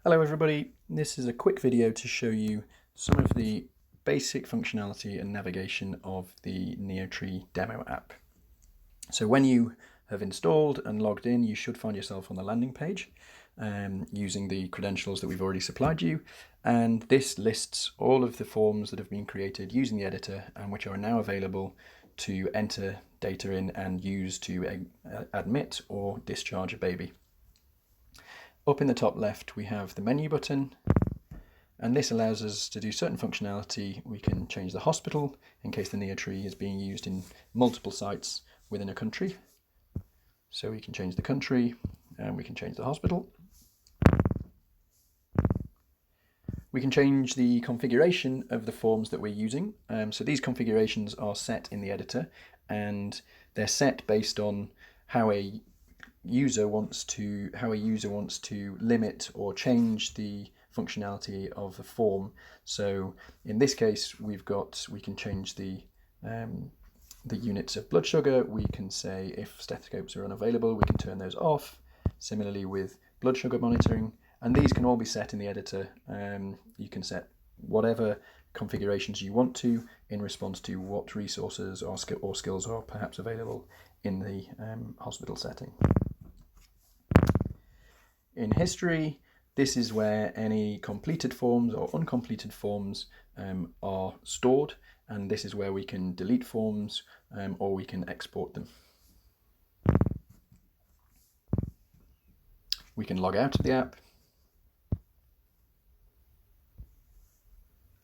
Hello everybody, this is a quick video to show you some of the basic functionality and navigation of the NeoTree Demo App. So when you have installed and logged in, you should find yourself on the landing page using the credentials that we've already supplied you, and this lists all of the forms that have been created using the editor and which are now available to enter data in and use to admit or discharge a baby. Up in the top left we have the menu button, and this allows us to do certain functionality. We can change the hospital in case the NeoTree is being used in multiple sites within a country. So we can change the country and we can change the hospital. We can change the configuration of the forms that we're using. So these configurations are set in the editor, and they're set based on how a user wants to limit or change the functionality of the form. So in this case we can change the units of blood sugar. We can say if stethoscopes are unavailable, we can turn those off. Similarly with blood sugar monitoring, and these can all be set in the editor. You can set whatever configurations you want to in response to what resources or skills are perhaps available in the hospital setting. In history, this is where any completed forms or uncompleted forms are stored, and this is where we can delete forms or we can export them. We can log out of the app,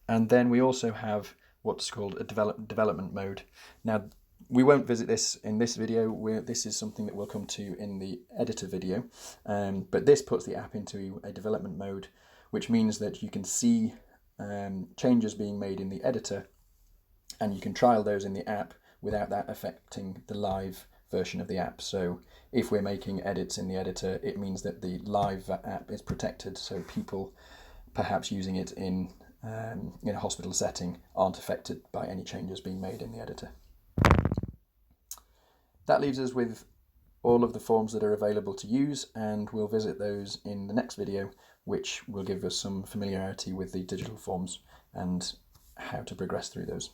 and then we also have what's called a development mode. Now, we won't visit this in this video. This is something that we'll come to in the editor video, but this puts the app into a development mode, which means that you can see changes being made in the editor, and you can trial those in the app without that affecting the live version of the app. So if we're making edits in the editor, it means that the live app is protected, so people perhaps using it in a hospital setting aren't affected by any changes being made in the editor. That leaves us with all of the forms that are available to use, and we'll visit those in the next video, which will give us some familiarity with the digital forms and how to progress through those.